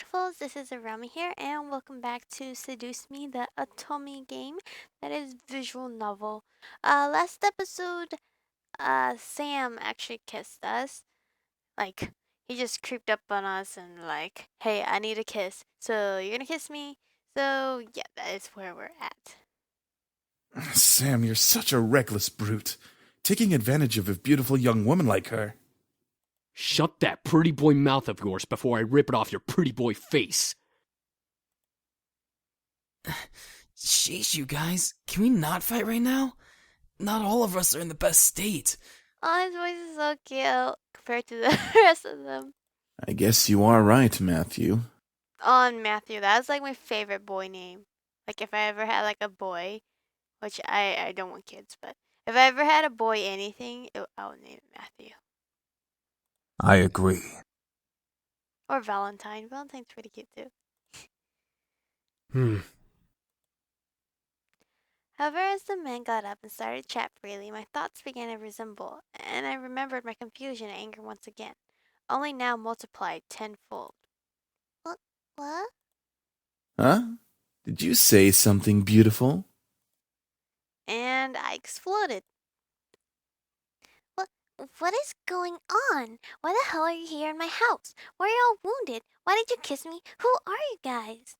beautifuls, this is Naomi here, and welcome back to Seduce Me, the Otome game that is visual novel. Last episode, Sam actually kissed us. Like, he just creeped up on us and like, hey, I need a kiss, so you're gonna kiss me? So, yeah, that is where we're at. Sam, you're such a reckless brute, taking advantage of a beautiful young woman like her. Shut that pretty boy mouth of yours before I rip it off your pretty boy face. Sheesh, you guys. Can we not fight right now? Not all of us are in the best state. Oh, his voice is so cute compared to the rest of them. I guess you are right, Matthew. Oh, and Matthew, that's like my favorite boy name. Like, if I ever had like a boy, which I don't want kids, but if I ever had a boy anything, I would name it Matthew. I agree. Or Valentine. Valentine's pretty cute too. However, as the man got up and started to chat freely, my thoughts began to resemble, and I remembered my confusion and anger once again, only now multiplied tenfold. What? Huh? Did you say something beautiful? And I exploded. What is going on? Why the hell are you here in my house? Why are you all wounded? Why did you kiss me? Who are you guys?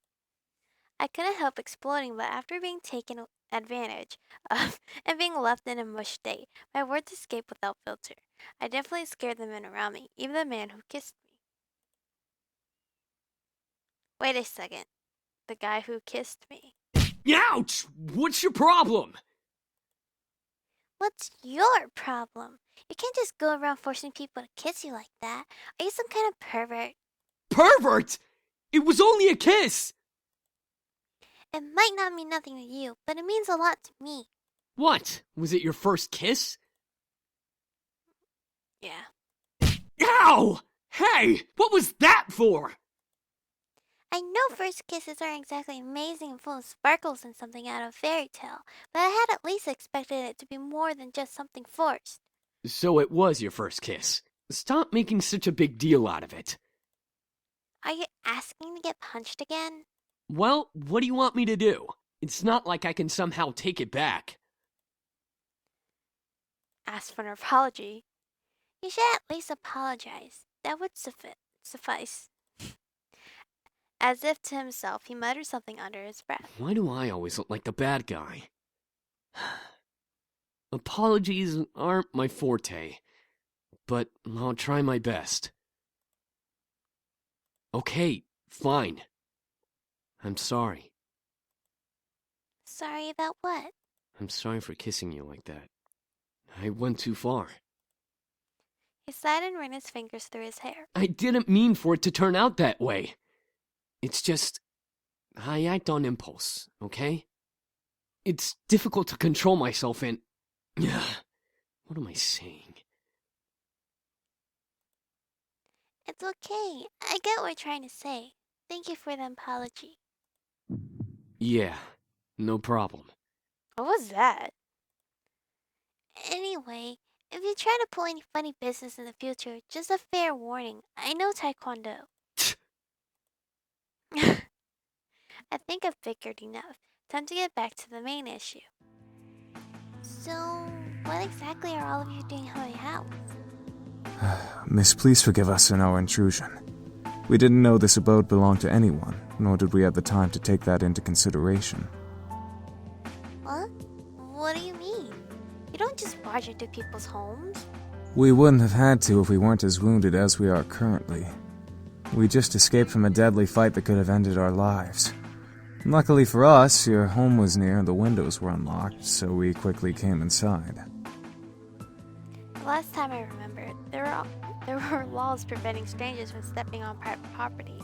I couldn't help exploding, but after being taken advantage of and being left in a mush state, my words escaped without filter. I definitely scared the men around me, even the man who kissed me. Wait a second. The guy who kissed me. Ouch! What's your problem? What's your problem? You can't just go around forcing people to kiss you like that. Are you some kind of pervert? Pervert! It was only a kiss! It might not mean nothing to you, but it means a lot to me. What? Was it your first kiss? Yeah. Ow! Hey! What was that for? I know first kisses aren't exactly amazing and full of sparkles and something out of a fairy tale, but I had at least expected it to be more than just something forced. So it was your first kiss. Stop making such a big deal out of it. Are you asking to get punched again? Well, what do you want me to do? It's not like I can somehow take it back. Ask for an apology. You should at least apologize. That would suffice. As if to himself, he muttered something under his breath. Why do I always look like the bad guy? Apologies aren't my forte, but I'll try my best. Okay, fine. I'm sorry. Sorry about what? I'm sorry for kissing you like that. I went too far. He sighed and ran his fingers through his hair. I didn't mean for it to turn out that way. It's just, I act on impulse, okay? It's difficult to control myself and... What am I saying? It's okay. I get what you're trying to say. Thank you for the apology. Yeah, no problem. What was that? Anyway, if you try to pull any funny business in the future, just a fair warning. I know Taekwondo. I think I've figured enough. Time to get back to the main issue. So, what exactly are all of you doing in my house? Miss, please forgive us in our intrusion. We didn't know this abode belonged to anyone, nor did we have the time to take that into consideration. What? What do you mean? You don't just barge into people's homes. We wouldn't have had to if we weren't as wounded as we are currently. We just escaped from a deadly fight that could have ended our lives. Luckily for us, your home was near and the windows were unlocked, so we quickly came inside. The last time I remembered, there were laws preventing strangers from stepping on private property.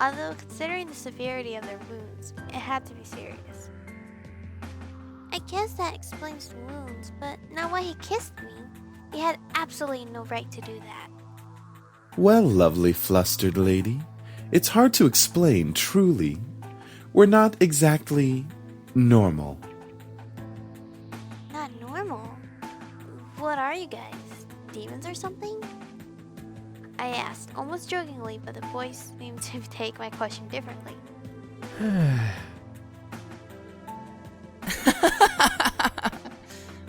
Although, considering the severity of their wounds, it had to be serious. I guess that explains the wounds, but not why he kissed me. He had absolutely no right to do that. Well, lovely flustered lady, it's hard to explain, truly. We're not exactly normal. Not normal? What are you guys? Demons or something? I asked, almost jokingly, but the boys seemed to take my question differently.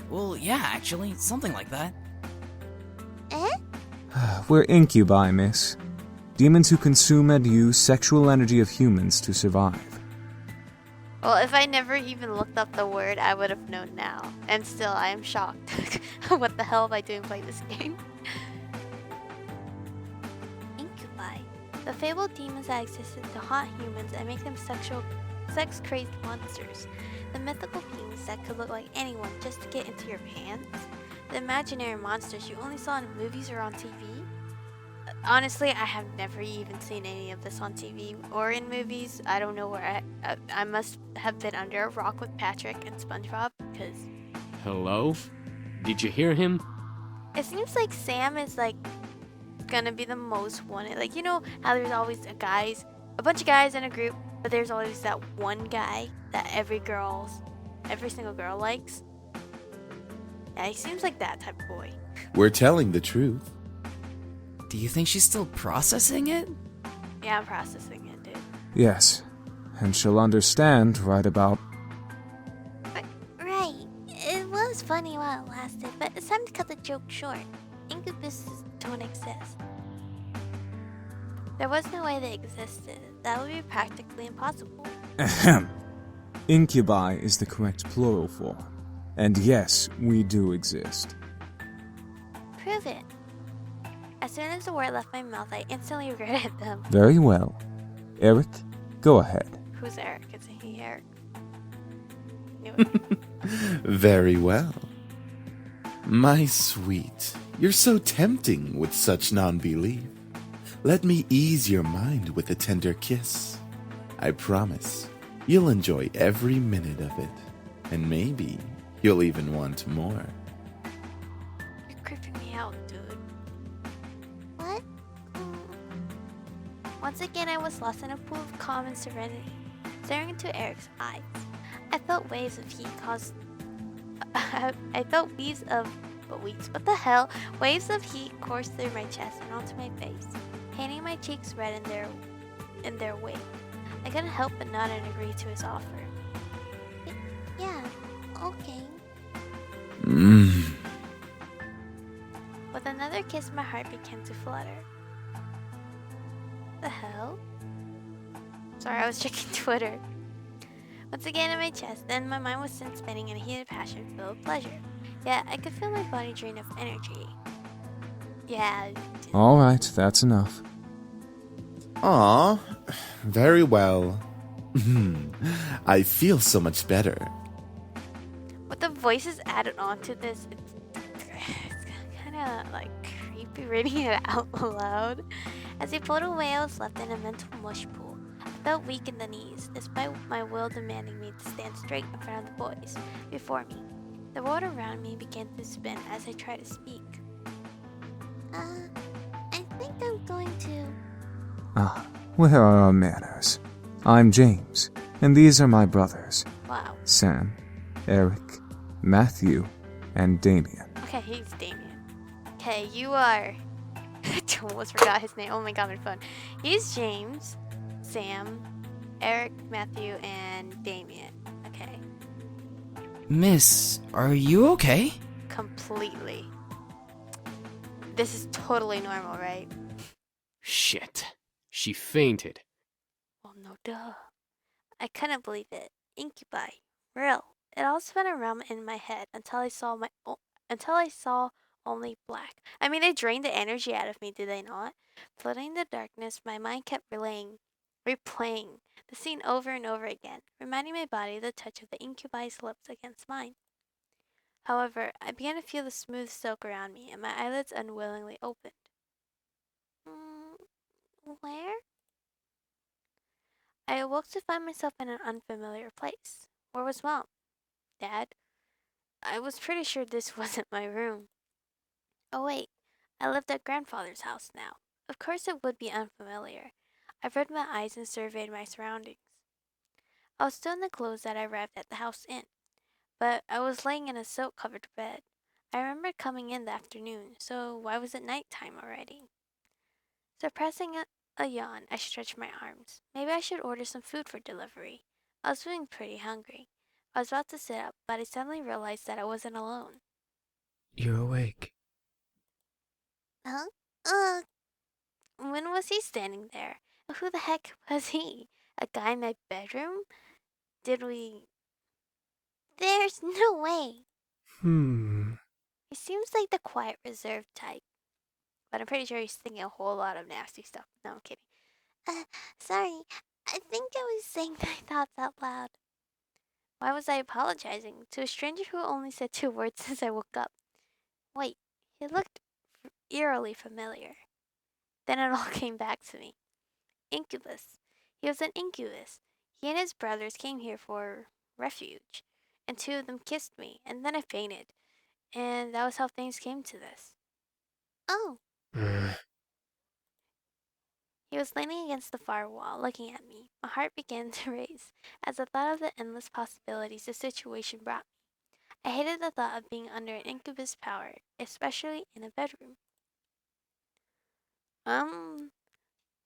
Well, yeah, actually, something like that. Eh? We're incubi, miss. Demons who consume and use sexual energy of humans to survive. Well, if I never even looked up the word, I would have known now. And still, I am shocked. What the hell am I doing playing this game? Incubi. The fabled demons that existed to haunt humans and make them sex-crazed monsters. The mythical beings that could look like anyone just to get into your pants. The imaginary monsters you only saw in movies or on TV. Honestly, I have never even seen any of this on TV or in movies. I don't know where I must have been under a rock with Patrick and SpongeBob because Hello? Did you hear him? it seems like Sam is like gonna be the most wanted. Like, you know how there's always a bunch of guys in a group, but there's always that one guy that every single girl likes. Yeah, he seems like that type of boy. We're telling the truth. Do you think she's still processing it? Yeah, I'm processing it, dude. Yes, and she'll understand right about. Right. It was funny while it lasted, but it's time to cut the joke short. Incubuses don't exist. There was no way they existed. That would be practically impossible. Ahem. Incubi is the correct plural form. And yes, we do exist. Prove it. As soon as the word left my mouth, I instantly regretted them. Very well. Eric, go ahead. Who's Eric? Is he Eric? Knew it. Very well. My sweet, you're so tempting with such non-belief. Let me ease your mind with a tender kiss. I promise you'll enjoy every minute of it, and maybe you'll even want more. You're creeping me out, dude. What? Once again, I was lost in a pool of calm and serenity, staring into Eric's eyes. I felt waves of heat caused. I felt what the hell? Waves of heat coursed through my chest and onto my face, painting my cheeks red in their wake. I couldn't help but nod and agree to his offer. Yeah, okay. With another kiss, my heart began to flutter. The hell? Sorry, I was checking Twitter. Once again in my chest, then my mind was soon spinning in a heated passion filled with pleasure. Yet I could feel my body drain of energy. Yeah. Alright, that's enough. Aw, very well. I feel so much better. With the voices added onto this, it's kind of like creepy reading it out loud. As he pulled away, I was left in a mental mush pool. I felt weak in the knees, despite my will demanding me to stand straight in front of the boys before me. The world around me began to spin as I tried to speak. I think I'm going to... Ah, where are our manners? I'm James, and these are my brothers. Wow. Sam, Eric, Matthew, and Damien. Okay, he's Damien. Okay, you are... I almost forgot his name. Oh my god, my phone. He's James, Sam, Eric, Matthew, and Damien. Okay. Miss, are you okay? Completely. This is totally normal, right? Shit. She fainted. Well, no duh. I couldn't believe it. Incubi. Real. It all spun around in my head until I saw only black. I mean, they drained the energy out of me, did they not? Floating in the darkness, my mind kept replaying the scene over and over again, reminding my body of the touch of the incubi's lips against mine. However, I began to feel the smooth silk around me, and my eyelids unwillingly opened. Where? I awoke to find myself in an unfamiliar place. Where was Mom? Dad? I was pretty sure this wasn't my room. Oh wait, I lived at grandfather's house now. Of course it would be unfamiliar. I rubbed my eyes and surveyed my surroundings. I was still in the clothes that I arrived at the house in, but I was laying in a silk-covered bed. I remembered coming in the afternoon, so why was it nighttime already? Suppressing a yawn, I stretched my arms. Maybe I should order some food for delivery. I was feeling pretty hungry. I was about to sit up, but I suddenly realized that I wasn't alone. You're awake. Huh? When was he standing there? Who the heck was he? A guy in my bedroom? Did we. There's no way. He seems like the quiet, reserved type, but I'm pretty sure he's thinking a whole lot of nasty stuff. No, I'm kidding. Uh, sorry. I think I was saying my thoughts out loud. Why was I apologizing to a stranger who only said 2 words since I woke up? Wait, he looked eerily familiar. Then it all came back to me. Incubus. He was an incubus. He and his brothers came here for refuge, and 2 of them kissed me, and then I fainted. And that was how things came to this. Oh. He was leaning against the far wall, looking at me. My heart began to race as I thought of the endless possibilities the situation brought me. I hated the thought of being under an incubus power, especially in a bedroom. Um,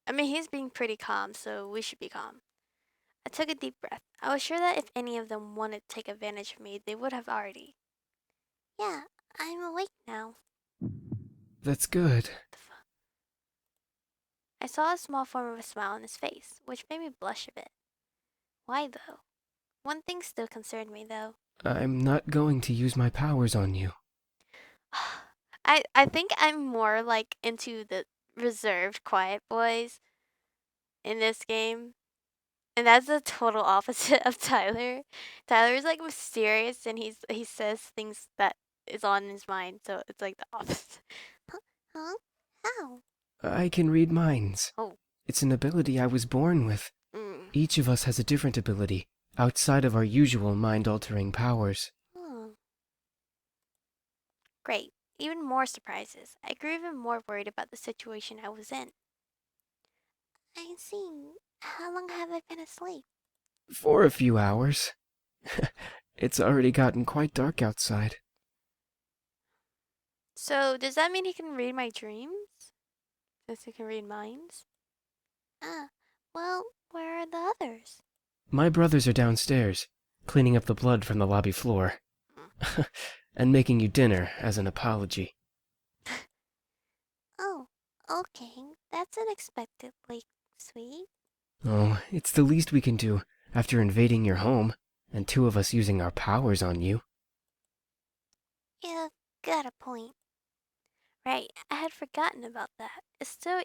I mean, he's being pretty calm, so we should be calm. I took a deep breath. I was sure that if any of them wanted to take advantage of me, they would have already. Yeah, I'm awake now. That's good. I saw a small form of a smile on his face, which made me blush a bit. Why, though? One thing still concerned me, though. I'm not going to use my powers on you. I think I'm more like into the reserved, quiet boys in this game. And that's the total opposite of Tyler. Tyler is like mysterious and he says things that is on his mind, so it's like the opposite. Huh? How? I can read minds. Oh. It's an ability I was born with. Each of us has a different ability, outside of our usual mind-altering powers. Great. Even more surprises. I grew even more worried about the situation I was in. I see. How long have I been asleep? For a few hours. It's already gotten quite dark outside. So, does that mean he can read my dreams? Since he can read minds? Well, where are the others? My brothers are downstairs, cleaning up the blood from the lobby floor. And making you dinner as an apology. Oh, okay. That's unexpectedly sweet. Oh, it's the least we can do after invading your home, and 2 of us using our powers on you. You've got a point. Right, I had forgotten about that. It still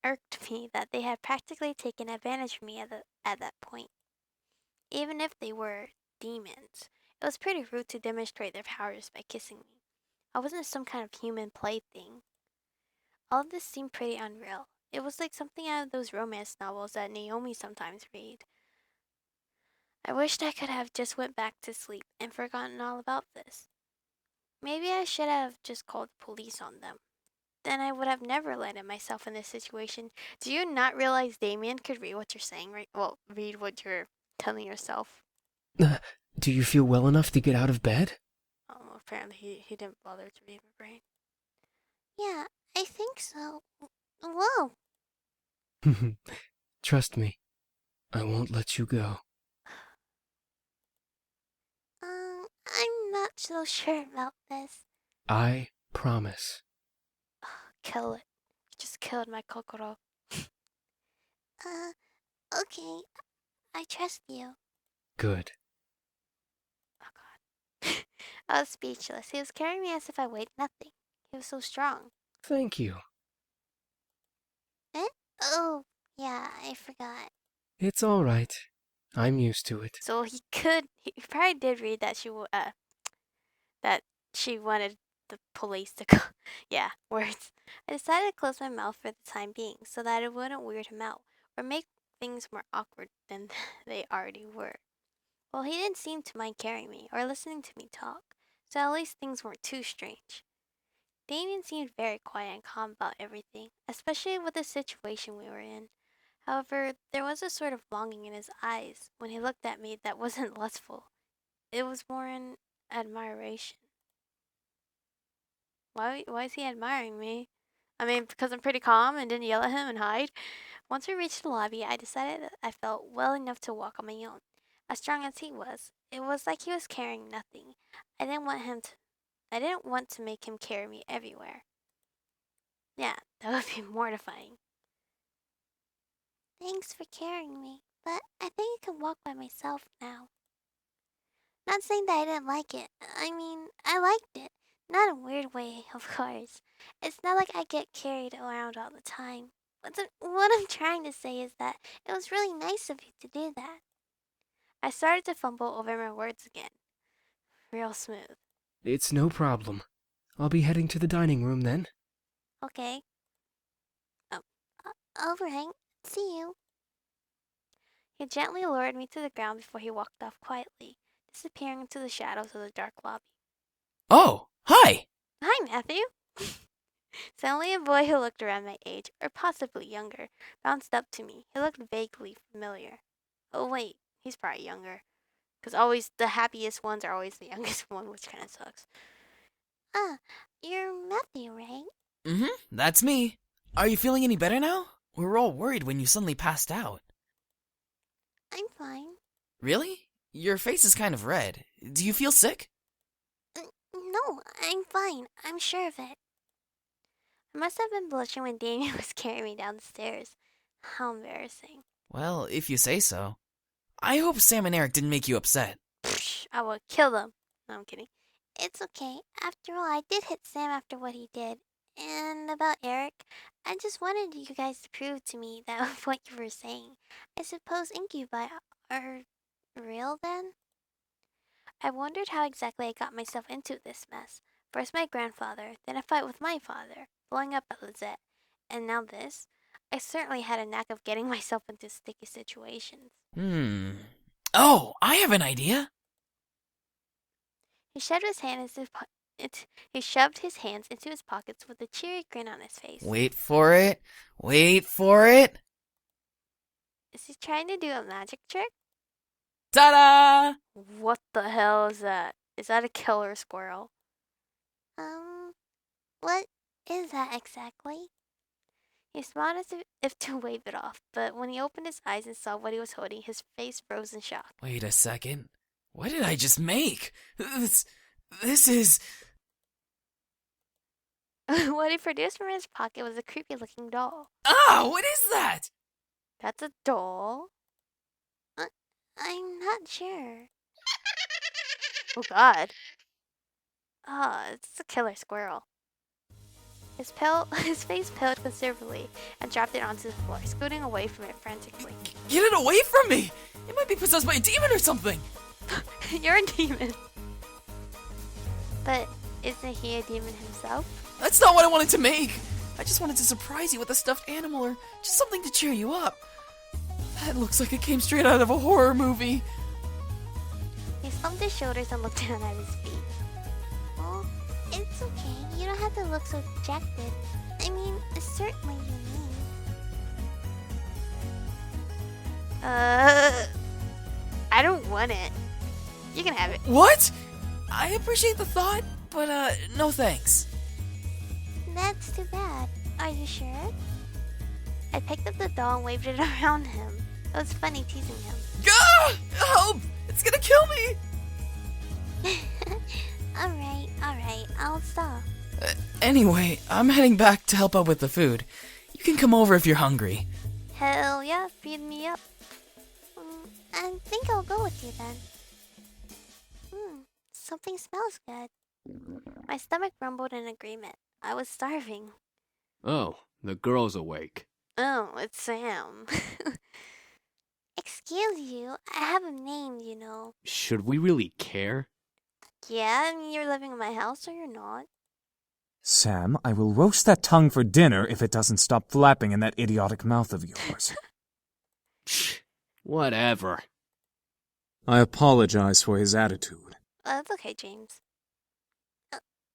irked me that they had practically taken advantage of me at that point. Even if they were demons, it was pretty rude to demonstrate their powers by kissing me. I wasn't some kind of human plaything. All of this seemed pretty unreal. It was like something out of those romance novels that Naomi sometimes read. I wished I could have just went back to sleep and forgotten all about this. Maybe I should have just called the police on them. Then I would have never landed myself in this situation. Do you not realize Damien could read what you're saying, right? Well, read what you're telling yourself. Do you feel well enough to get out of bed? Oh, apparently he didn't bother to read my brain. Yeah, I think so. Whoa. Trust me, I won't let you go. I'm not so sure about this. I promise. Kill it. You just killed my kokoro. Okay. I trust you. Good. Oh god. I was speechless. He was carrying me as if I weighed nothing. He was so strong. Thank you. Eh? Oh, yeah, I forgot. It's all right. I'm used to it. So he probably did read that that she wanted the police to go. Yeah, words. I decided to close my mouth for the time being so that it wouldn't weird him out or make things more awkward than they already were. Well, he didn't seem to mind carrying me or listening to me talk, so at least things weren't too strange. Damien seemed very quiet and calm about everything, especially with the situation we were in. However, there was a sort of longing in his eyes when he looked at me that wasn't lustful. It was more in admiration. Why is he admiring me? I mean, because I'm pretty calm and didn't yell at him and hide. Once we reached the lobby, I decided that I felt well enough to walk on my own. As strong as he was, it was like he was carrying nothing. I didn't want him to. I didn't want to make him carry me everywhere. Yeah, that would be mortifying. Thanks for carrying me, but I think I can walk by myself now. Not saying that I didn't like it. I mean, I liked it. Not in a weird way, of course. It's not like I get carried around all the time. What I'm trying to say is that it was really nice of you to do that. I started to fumble over my words again. Real smooth. It's no problem. I'll be heading to the dining room then. Okay. Oh, alright. See you. He gently lowered me to the ground before he walked off quietly, disappearing into the shadows of the dark lobby. Oh, hi! Hi, Matthew. Suddenly, a boy who looked around my age, or possibly younger, bounced up to me. He looked vaguely familiar. Oh, wait, he's probably younger. Because always the happiest ones are always the youngest one, which kind of sucks. Ah, you're Matthew, right? Mm-hmm, that's me. Are you feeling any better now? We were all worried when you suddenly passed out. I'm fine. Really? Your face is kind of red. Do you feel sick? No, I'm fine. I'm sure of it. I must have been blushing when Damien was carrying me down the stairs. How embarrassing. Well, if you say so. I hope Sam and Eric didn't make you upset. Psh, I will kill them. No, I'm kidding. It's okay. After all, I did hit Sam after what he did. And about Eric, I just wanted you guys to prove to me that what you were saying. I suppose incubi are real then? I wondered how exactly I got myself into this mess. First my grandfather, then a fight with my father, blowing up at Lizette, and now this. I certainly had a knack of getting myself into sticky situations. Oh, I have an idea. He shoved his hand into he shoved his hands into his pockets with a cheery grin on his face. Wait for it. Wait for it. Is he trying to do a magic trick? Ta-da! What the hell is that? Is that a killer squirrel? What is that exactly? He smiled as if to wave it off, but when he opened his eyes and saw what he was holding, his face froze in shock. Wait a second. What did I just make? This is... What he produced from his pocket was a creepy-looking doll. Ah, what is that? That's a doll? I'm not sure. Oh god. Ah, it's a killer squirrel. His face paled considerably and dropped it onto the floor, scooting away from it frantically. Get it away from me! It might be possessed by a demon or something! You're a demon. But isn't he a demon himself? That's not what I wanted to make! I just wanted to surprise you with a stuffed animal or just something to cheer you up. That looks like it came straight out of a horror movie. He slumped his shoulders and looked down at his feet. Oh, it's okay. You don't have to look so dejected. I mean, it's certainly unique. I don't want it. You can have it. What? I appreciate the thought, but no thanks. That's too bad. Are you sure? I picked up the doll and waved it around him. It was funny teasing him. Gah! Help! It's gonna kill me! Alright, I'll stop. Anyway, I'm heading back to help out with the food. You can come over if you're hungry. Hell yeah, feed me up. I think I'll go with you then. Something smells good. My stomach rumbled in agreement. I was starving. Oh, the girl's awake. Oh, it's Sam. Excuse you, I have him named, you know. Should we really care? Yeah, I mean, you're living in my house or you're not. Sam, I will roast that tongue for dinner if it doesn't stop flapping in that idiotic mouth of yours. Whatever. I apologize for his attitude. That's okay, James.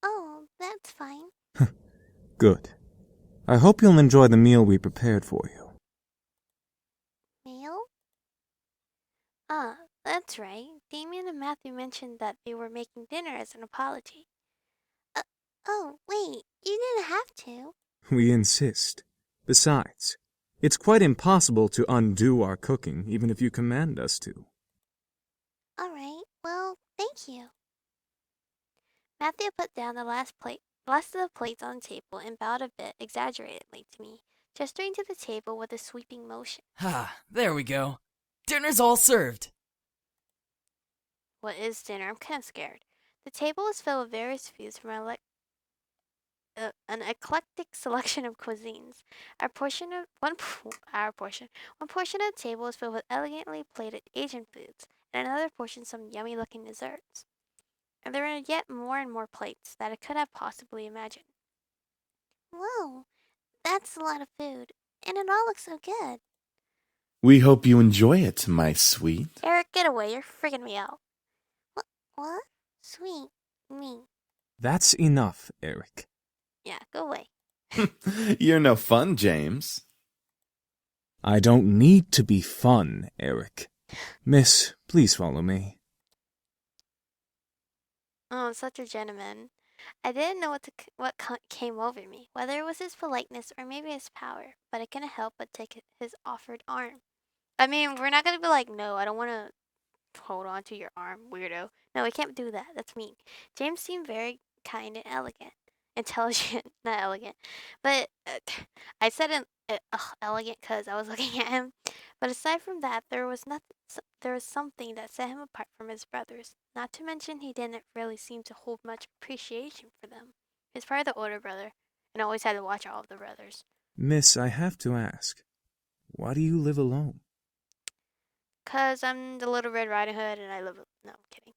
Oh, that's fine. Good. I hope you'll enjoy the meal we prepared for you. Meal? Ah, that's right. Damien and Matthew mentioned that they were making dinner as an apology. Oh, wait, you didn't have to. We insist. Besides, it's quite impossible to undo our cooking, even if you command us to. All right, well, thank you. Matthew put down the last of the plates on the table and bowed a bit exaggeratedly to me, gesturing to the table with a sweeping motion. Ah, there we go. Dinner's all served. What is dinner? I'm kind of scared. The table was filled with various foods from an eclectic selection of cuisines. Our portion of one portion of the table was filled with elegantly plated Asian foods, and another portion some yummy-looking desserts. And there were yet more and more plates that I could have possibly imagined. Whoa, that's a lot of food, and it all looks so good. We hope you enjoy it, my sweet. Eric, get away! You're freaking me out. What? Sweet me? That's enough, Eric. Yeah, go away. You're no fun, James. I don't need to be fun, Eric. Miss, please follow me. Oh, such a gentleman. I didn't know what came over me, whether it was his politeness or maybe his power, but I couldn't help but take his offered arm. I mean, we're not gonna be like, no, I don't want to hold on to your arm, weirdo. No, we can't do that. That's mean. James seemed very kind and elegant. Intelligent, not elegant. But I said elegant because I was looking at him. But aside from that, there was nothing. There was something that set him apart from his brothers. Not to mention, he didn't really seem to hold much appreciation for them. He's probably the older brother, and always had to watch all of the brothers. Miss, I have to ask, why do you live alone? 'Cause I'm the Little Red Riding Hood, and I live. No, I'm kidding.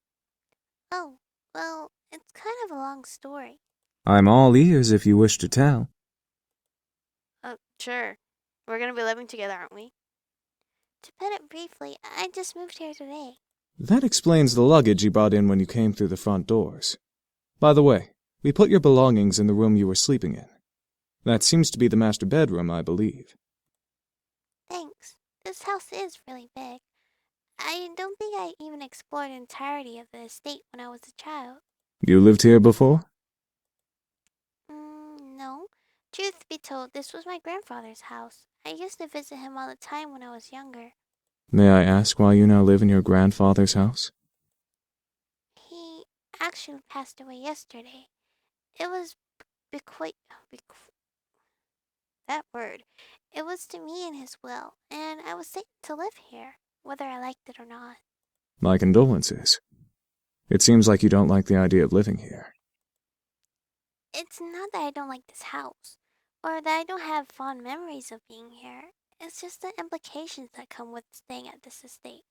Oh, well, it's kind of a long story. I'm all ears if you wish to tell. Sure. We're gonna be living together, aren't we? To put it briefly, I just moved here today. That explains the luggage you brought in when you came through the front doors. By the way, we put your belongings in the room you were sleeping in. That seems to be the master bedroom, I believe. Thanks. This house is really big. I don't think I even explored the entirety of the estate when I was a child. You lived here before? No. Truth be told, this was my grandfather's house. I used to visit him all the time when I was younger. May I ask why you now live in your grandfather's house? He actually passed away yesterday. It was that word. It was to me in his will, and I was safe to live here, whether I liked it or not. My condolences. It seems like you don't like the idea of living here. It's not that I don't like this house, or that I don't have fond memories of being here. It's just the implications that come with staying at this estate.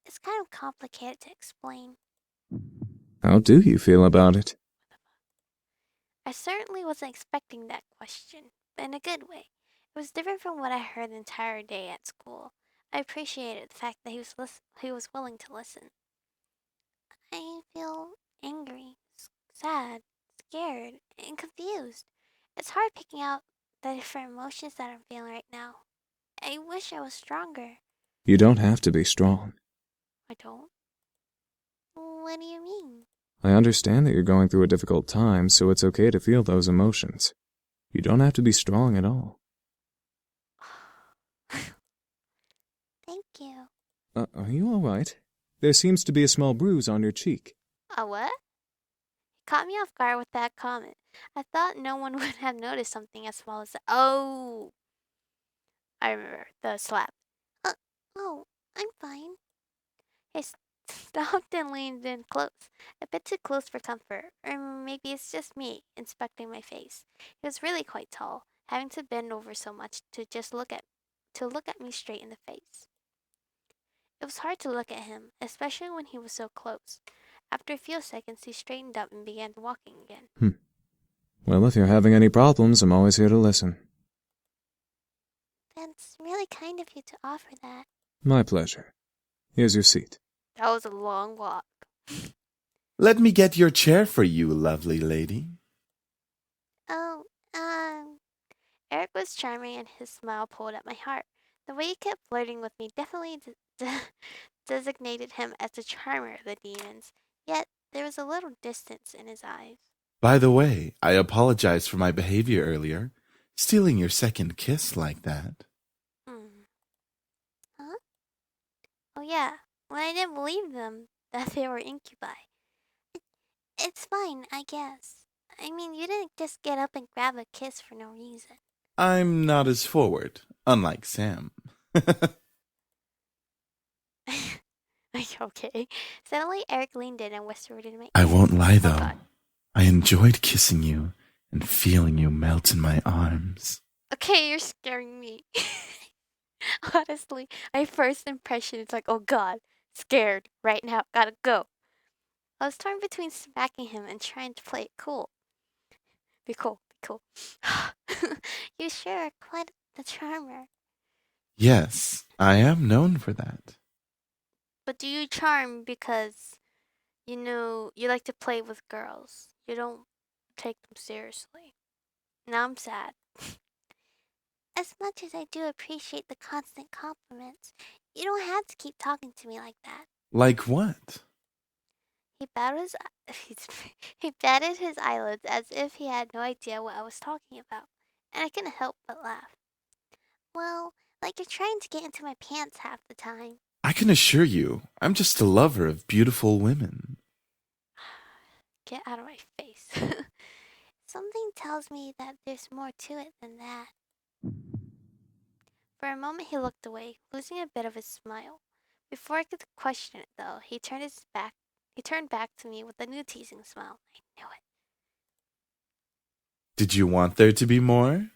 It's kind of complicated to explain. How do you feel about it? I certainly wasn't expecting that question, but in a good way. It was different from what I heard the entire day at school. I appreciated the fact that he was willing to listen. I feel angry, sad, scared, and confused. It's hard picking out the different emotions that I'm feeling right now. I wish I was stronger. You don't have to be strong. I don't? What do you mean? I understand that you're going through a difficult time, so it's okay to feel those emotions. You don't have to be strong at all. Thank you. Are you all right? There seems to be a small bruise on your cheek. A what? He caught me off guard with that comment. I thought no one would have noticed something as small as that. Oh! I remember. The slap. Oh, I'm fine. He stopped and leaned in close. A bit too close for comfort. Or maybe it's just me inspecting my face. He was really quite tall, having to bend over so much to just look at me straight in the face. It was hard to look at him, especially when he was so close. After a few seconds, he straightened up and began walking again. Well, if you're having any problems, I'm always here to listen. That's really kind of you to offer that. My pleasure. Here's your seat. That was a long walk. Let me get your chair for you, lovely lady. Oh, Eric was charming and his smile pulled at my heart. The way he kept flirting with me definitely designated him as the charmer of the demons, yet there was a little distance in his eyes. By the way, I apologize for my behavior earlier. Stealing your second kiss like that. Hmm. Huh? Oh yeah, when I didn't believe them that they were incubi. It, it's fine, I guess. I mean, you didn't just get up and grab a kiss for no reason. I'm not as forward, unlike Sam. Okay. Suddenly, Eric leaned in and whispered in my I ear. won't lie, Oh though. god. I enjoyed kissing you and feeling you melt in my arms. Okay, you're scaring me. Honestly, my first impression is like, oh god, scared. Right now, gotta go. I was torn between smacking him and trying to play it cool. Be cool, be cool. You sure are quite the charmer. Yes, I am known for that. But do you charm because, you like to play with girls? You don't take them seriously. Now I'm sad. As much as I do appreciate the constant compliments, you don't have to keep talking to me like that. Like what? He batted his he batted his eyelids as if he had no idea what I was talking about, and I couldn't help but laugh. Well, like you're trying to get into my pants half the time. I can assure you, I'm just a lover of beautiful women. Get out of my face. Something tells me that there's more to it than that. For a moment he looked away, losing a bit of his smile. Before I could question it, though, he turned back to me with a new teasing smile. I knew it. Did you want there to be more?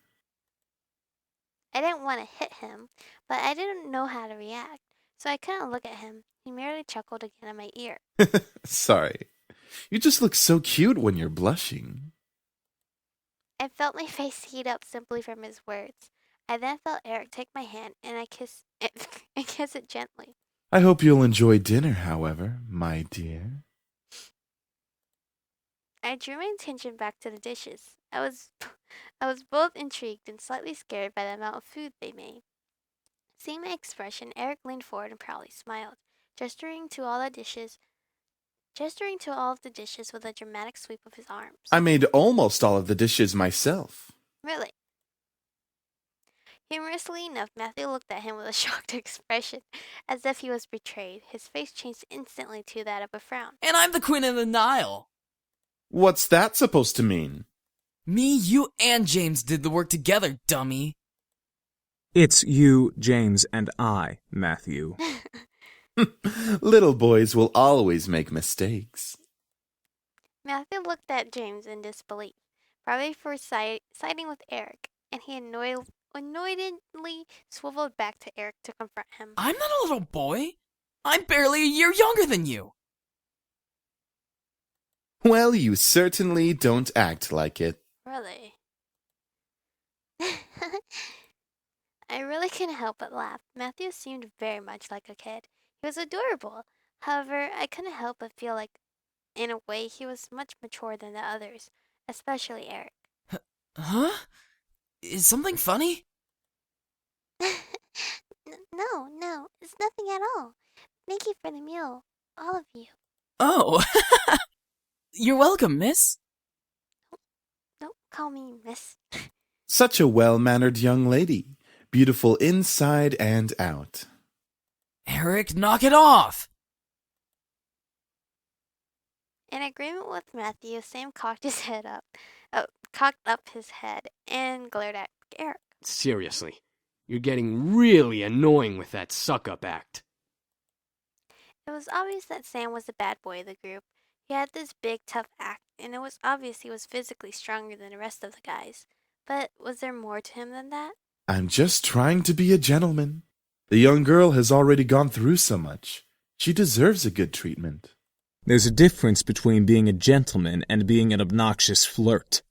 I didn't want to hit him, but I didn't know how to react, so I couldn't look at him. He merely chuckled again in my ear. Sorry. You just look so cute when you're blushing. I felt my face heat up simply from his words. I then felt Eric take my hand, and I kissed it, I kissed it gently. I hope you'll enjoy dinner, however, my dear. I drew my attention back to the dishes. I was both intrigued and slightly scared by the amount of food they made. Seeing my expression, Eric leaned forward and proudly smiled, gesturing to all of the dishes with a dramatic sweep of his arms. I made almost all of the dishes myself. Really? Humorously enough, Matthew looked at him with a shocked expression, as if he was betrayed. His face changed instantly to that of a frown. And I'm the Queen of the Nile. What's that supposed to mean? Me, you, and James did the work together, dummy. It's you, James, and I, Matthew. Little boys will always make mistakes. Matthew looked at James in disbelief, probably for siding with Eric, and he annoyedly swiveled back to Eric to confront him. I'm not a little boy. I'm barely a year younger than you. Well, you certainly don't act like it. Really? I really couldn't help but laugh. Matthew seemed very much like a kid. He was adorable. However, I couldn't help but feel like, in a way, he was much mature than the others, especially Eric. Huh? Is something funny? No, it's nothing at all. Thank you for the meal, all of you. Oh. You're welcome, miss. Don't call me miss. Such a well-mannered young lady. Beautiful inside and out. Eric, knock it off! In agreement with Matthew, Sam cocked up his head and glared at Eric. Seriously, you're getting really annoying with that suck-up act. It was obvious that Sam was the bad boy of the group. He had this big, tough act, and it was obvious he was physically stronger than the rest of the guys. But was there more to him than that? I'm just trying to be a gentleman. The young girl has already gone through so much. She deserves a good treatment. There's a difference between being a gentleman and being an obnoxious flirt.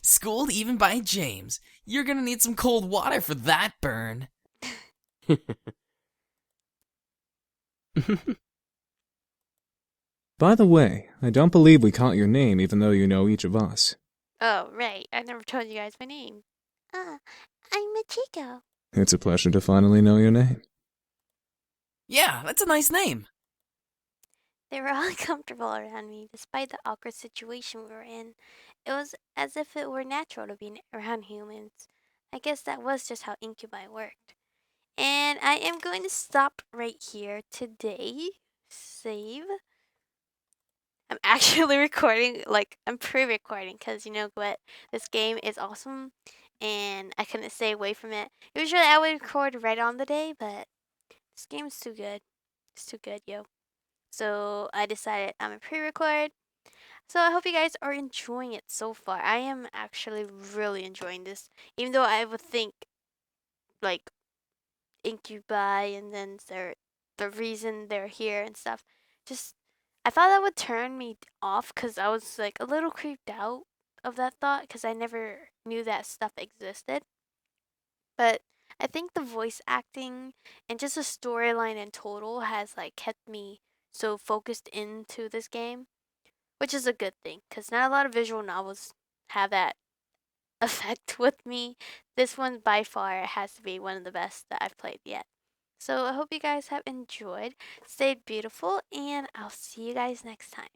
Schooled even by James. You're gonna need some cold water for that burn. By the way, I don't believe we caught your name even though you know each of us. Oh, right. I never told you guys my name. I'm Machiko. It's a pleasure to finally know your name. Yeah, that's a nice name. They were all comfortable around me, despite the awkward situation we were in. it was as if it were natural to be around humans. I guess that was just how incubi worked. And I am going to stop right here today. Save. I'm actually recording, like, I'm pre recording because you know what? This game is awesome and I couldn't stay away from it. Usually I would record right on the day, but this game is too good. It's too good, yo. So I decided I'm a pre record. So I hope you guys are enjoying it so far. I am actually really enjoying this, even though I would think, like, incubi and then the reason they're here and stuff. Just I thought that would turn me off because I was like a little creeped out of that thought because I never knew that stuff existed. But I think the voice acting and just the storyline in total has like kept me so focused into this game, which is a good thing because not a lot of visual novels have that effect with me. This one by far has to be one of the best that I've played yet. So I hope you guys have enjoyed, stayed beautiful, and I'll see you guys next time.